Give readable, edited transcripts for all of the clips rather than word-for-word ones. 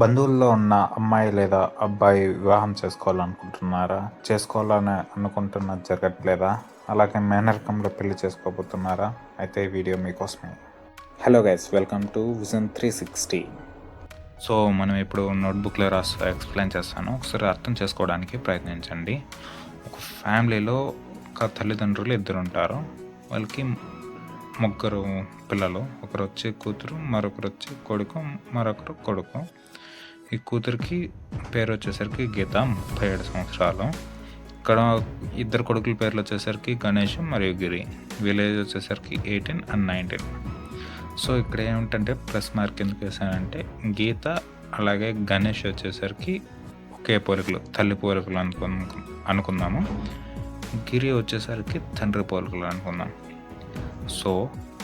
బంధువుల్లో ఉన్న అమ్మాయి లేదా అబ్బాయి వివాహం చేసుకోవాలనుకుంటున్నారా? చేసుకోవాలని అనుకుంటున్నా జరగట్లేదా? అలాగే మేనరికంలో పెళ్లి చేసుకోబోతున్నారా? అయితే ఈ వీడియో మీకోసమే. Hello guys, welcome to vision 360. So మనం ఇప్పుడు నోట్బుక్లో ఎక్స్ప్లెయిన్ చేస్తాను, ఒకసారి అర్థం చేసుకోవడానికి ప్రయత్నించండి. ఒక ఫ్యామిలీలో ఒక తల్లిదండ్రులు ఇద్దరు ఉంటారు. వాళ్ళకి ముగ్గురు పిల్లలు, ఒకరు వచ్చి కూతురు, మరొకరు వచ్చి కొడుకు, మరొకరు కొడుకు. ఈ కూతురికి పేరు వచ్చేసరికి గీత, 37 సంవత్సరాలు. ఇక్కడ ఇద్దరు కొడుకుల పేర్లు వచ్చేసరికి గణేష్ మరియు గిరి. విలేజ్ వచ్చేసరికి 18 and 19. సో ఇక్కడ ఏమిటంటే ప్లస్ మార్క్ ఎందుకు వేసానంటే, గీత అలాగే గణేష్ వచ్చేసరికి ఒకే పోలికలు, తల్లి పోలికలు అనుకుందాము. గిరి వచ్చేసరికి తండ్రి పోలికలు అనుకుందాం. సో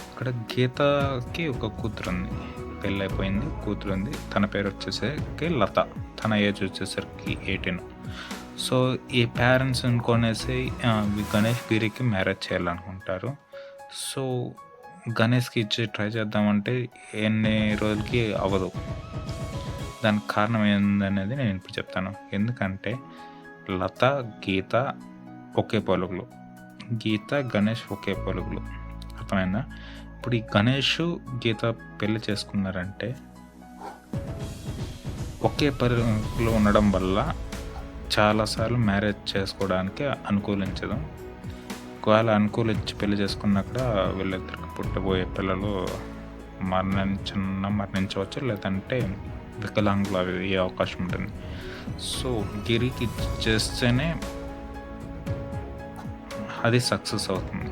ఇక్కడ గీతకి ఒక కూతురు ఉంది, పెళ్ళైపోయింది, కూతురు ఉంది. తన పేరు వచ్చేసరికి లత, తన ఏజ్ వచ్చేసరికి 18. సో ఈ పేరెంట్స్ అనుకునేసి గణేష్ గిరికి మ్యారేజ్ చేయాలనుకుంటారు. సో గణేష్కి ఇచ్చి ట్రై చేద్దామంటే ఎన్ని రోజులకి అవ్వదు. దానికి కారణం ఏందనేది నేను ఇప్పుడు చెప్తాను. ఎందుకంటే లత గీత ఒకే పోలుగులు, గీత గణేష్ ఒకే పోలుగులు, అర్థమైందా? ఇప్పుడు ఈ గణేష్ గీత పెళ్లి చేసుకున్నారంటే ఒకే పరిలో ఉండడం వల్ల చాలాసార్లు మ్యారేజ్ చేసుకోవడానికి అనుకూలించదు. ఒకవేళ అనుకూలించి పెళ్లి చేసుకున్నా కూడా వీళ్ళిద్దరికి పుట్టబోయే పిల్లలు మరణించవచ్చు, లేదంటే వికలాంగులు అయ్యే అవకాశం ఉంటుంది. సో గిరికి చేస్తేనే అది సక్సెస్ అవుతుంది.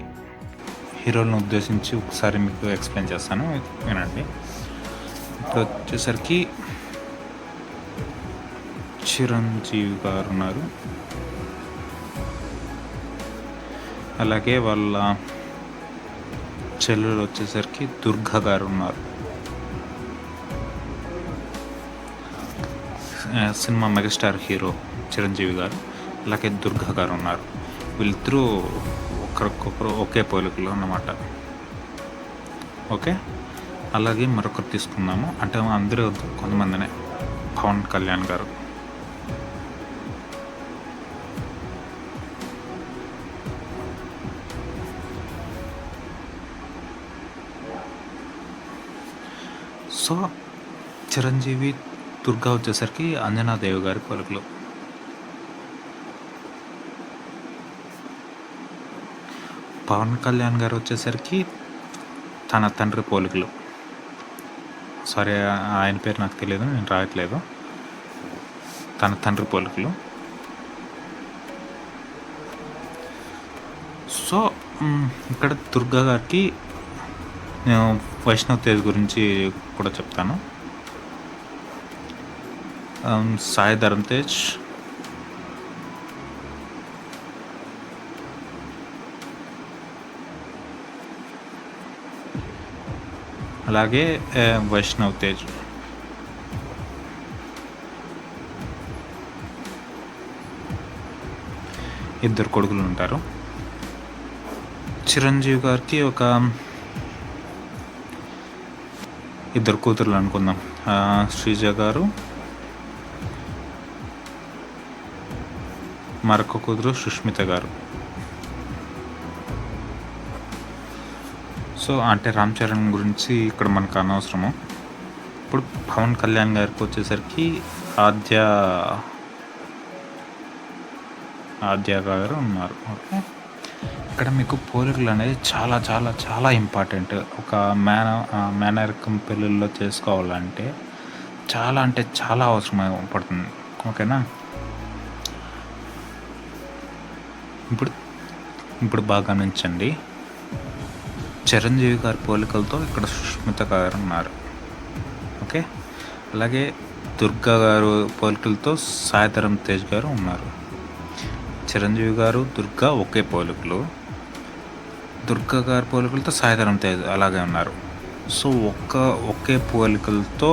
హీరోలను ఉద్దేశించి ఒకసారి మీకు ఎక్స్ప్లెయిన్ చేస్తాను, వినండి. ఇప్పుడు వచ్చేసరికి చిరంజీవి గారు ఉన్నారు, అలాగే వాళ్ళ చెల్లెలు వచ్చేసరికి దుర్గా గారు ఉన్నారు. సినిమా మెగాస్టార్ హీరో చిరంజీవి గారు, అలాగే దుర్గా గారు ఉన్నారు. వీళ్ళిద్దరూ ఒకరికొకరు ఒకే పోలికలు అన్నమాట. ఓకే, అలాగే మరొకరు తీసుకుందాము, అంటే అందరూ కొంతమందినే. పవన్ కళ్యాణ్ గారు, సో చిరంజీవి దుర్గా వచ్చేసరికి అంజనాదేవి గారి పోలికలు. పవన్ కళ్యాణ్ గారు వచ్చేసరికి తన తండ్రి పోలికలు. సారీ, ఆయన పేరు నాకు తెలియదు, నేను రాయట్లేదు. తన తండ్రి పోలికలు. సో ఇక్కడ దుర్గా గారికి నేను వైష్ణవ్ తేజ్ గురించి కూడా చెప్తాను. సాయి ధరమ్ తేజ్, అలాగే వైష్ణవ్ తేజ్. ఇద్దరు కొడుకులు ఉంటారు. చిరంజీవి గారికి ఒక ఇద్దరు కూతుర్లు అనుకుందాం, శ్రీజ గారు, మరొక కూతురు సుష్మిత గారు. సో అంటే రామ్ చరణ్ గురించి ఇక్కడ మనకు అనవసరము. ఇప్పుడు పవన్ కళ్యాణ్ గారికి వచ్చేసరికి ఆద్య గారు ఉన్నారు. ఓకే, ఇక్కడ మీకు పోలికలు అనేది చాలా చాలా చాలా ఇంపార్టెంట్. ఒక మేనరికం పెళ్ళిళ్ళలో చేసుకోవాలంటే చాలా అంటే చాలా అవసరం పడుతుంది. ఓకేనా? ఇప్పుడు బాగా గమనించండి. చిరంజీవి గారి పోలికలతో ఇక్కడ సుష్మిత గారు ఉన్నారు. ఓకే, అలాగే దుర్గా గారు పోలికలతో సాయి ధరమ్ తేజ్ గారు ఉన్నారు. చిరంజీవి గారు దుర్గా ఒకే పోలికలు, దుర్గా గారి పోలికలతో సాయి ధరమ్ తేజ్ అలాగే ఉన్నారు. సో ఒకే పోలికలతో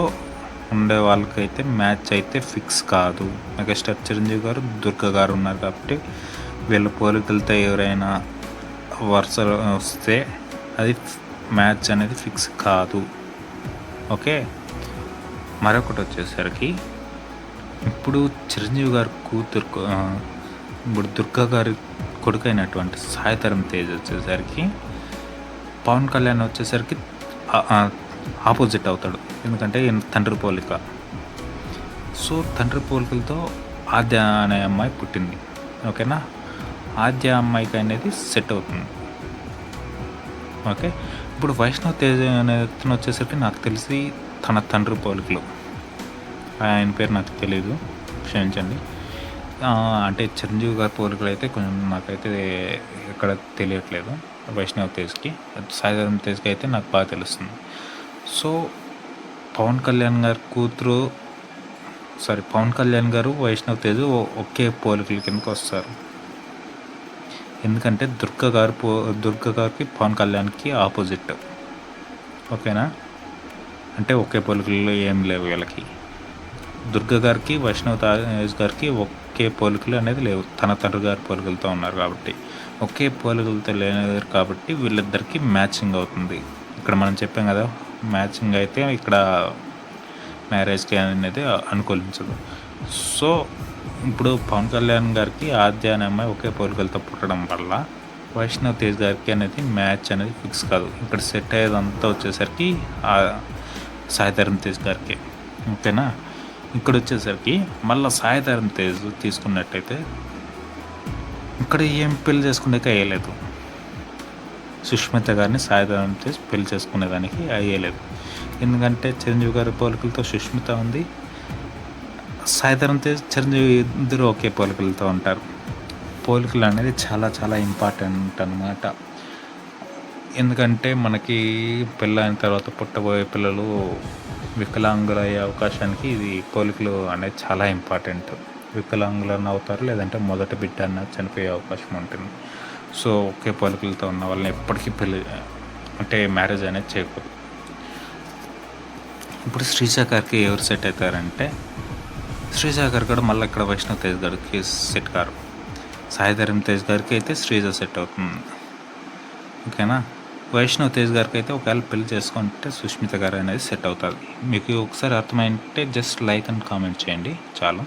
ఉండే వాళ్ళకైతే మ్యాచ్ అయితే ఫిక్స్ కాదు. మెగాస్టార్ చిరంజీవి గారు, దుర్గా గారు ఉన్నారు కాబట్టి వీళ్ళ పోలికలతో ఎవరైనా వరుస వస్తే అది మ్యాచ్ అనేది ఫిక్స్ కాదు. ఓకే, మరొకటి వచ్చేసరికి ఇప్పుడు చిరంజీవి గారి కూతురు ఇప్పుడు దుర్గా గారి కొడుకు అయినటువంటి సాయిధరమ్ తేజ్ వచ్చేసరికి పవన్ కళ్యాణ్ వచ్చేసరికి ఆపోజిట్ అవుతాడు. ఎందుకంటే ఈయన తండ్రి పోలిక. సో తండ్రి పోలికలతో ఆద్య అనే అమ్మాయి పుట్టింది. ఓకేనా, ఆద్య అమ్మాయికి అనేది సెట్ అవుతుంది. ఓకే, ఇప్పుడు వైష్ణవ్ తేజ్ అనే అతను వచ్చేసరికి నాకు తెలిసి తన తండ్రి పోలికలు, ఆయన పేరు నాకు తెలియదు, క్షమించండి. అంటే చిరంజీవి గారి పోలికలు అయితే కొంచెం నాకైతే ఎక్కడ తెలియట్లేదు. వైష్ణవ్ తేజ్కి, సాయిధరమ్ తేజ్కి అయితే నాకు బాగా తెలుస్తుంది. సో పవన్ కళ్యాణ్ గారు వైష్ణవ్ తేజ్ ఒకే పోలికల కిందకి వస్తారు. ఎందుకంటే దుర్గా గారికి పవన్ కళ్యాణ్కి ఆపోజిట్. ఓకేనా, అంటే ఒకే పోలికలు ఏం లేవు వీళ్ళకి. దుర్గా గారికి వైష్ణవ్ తేజ్ గారికి ఒకే పోలికలు అనేది లేవు. తన తండ్రి గారి పోలికలతో ఉన్నారు కాబట్టి, ఒకే పోలికలతో లేరు కాబట్టి వీళ్ళిద్దరికి మ్యాచింగ్ అవుతుంది. ఇక్కడ మనం చెప్పాం కదా, మ్యాచింగ్ అయితే ఇక్కడ మ్యారేజ్కి అనేది అనుకూలించదు. సో ఇప్పుడు పవన్ కళ్యాణ్ గారికి ఆద్య అనే అమ్మాయి ఒకే పోలికలతో పుట్టడం వల్ల వైష్ణవ్ తేజ్ గారికి అనేది మ్యాచ్ అనేది ఫిక్స్ కాదు. ఇక్కడ సెట్ అయ్యేదంతా వచ్చేసరికి సాయిధరమ్ తేజ్ గారికి. ఓకేనా, ఇక్కడ వచ్చేసరికి మళ్ళీ సాయిధరమ్ తేజ్ తీసుకున్నట్టయితే ఇక్కడ ఏం పెళ్లి చేసుకునేకి అయ్యలేదు. సుష్మిత గారిని సాయిధరమ్ తేజ్ పెళ్లి చేసుకునేదానికి అయ్యలేదు. ఎందుకంటే చిరంజీవి గారి పోలికలతో సుష్మిత ఉంది, సాయిధరమ్ తేజ్ చిరంజీవి ఇద్దరు ఒకే పోలికలతో ఉంటారు. పోలికలు అనేది చాలా చాలా ఇంపార్టెంట్ అన్నమాట. ఎందుకంటే మనకి పెళ్ళైన తర్వాత పుట్టబోయే పిల్లలు వికలాంగులు అయ్యే అవకాశానికి ఇది పోలికలు అనేది చాలా ఇంపార్టెంట్. వికలాంగులను అవుతారు, లేదంటే మొదటి బిడ్డ అన్నది చనిపోయే అవకాశం ఉంటుంది. సో ఒకే పోలికలతో ఉన్న వాళ్ళని ఎప్పటికీ పెళ్ళి అంటే మ్యారేజ్ అనేది చేయకూడదు. ఇప్పుడు శ్రీజ గారికి ఎవరు సెట్ అవుతారంటే, శ్రీజ గారు కూడా మళ్ళీ ఇక్కడ వైష్ణవ్ తేజ్ గారికి సెట్ కారు. సాయిధరమ్ తేజ్ గారికి అయితే శ్రీజ సెట్ అవుతుంది. ఓకేనా, వైష్ణవ్ తేజ్ గారికి అయితే ఒకవేళ పెళ్లి చేసుకుంటే సుష్మిత గారు అనేది సెట్ అవుతుంది. మీకు ఒకసారి అర్థమైంటే జస్ట్ లైక్ అండ్ కామెంట్ చేయండి చాలు.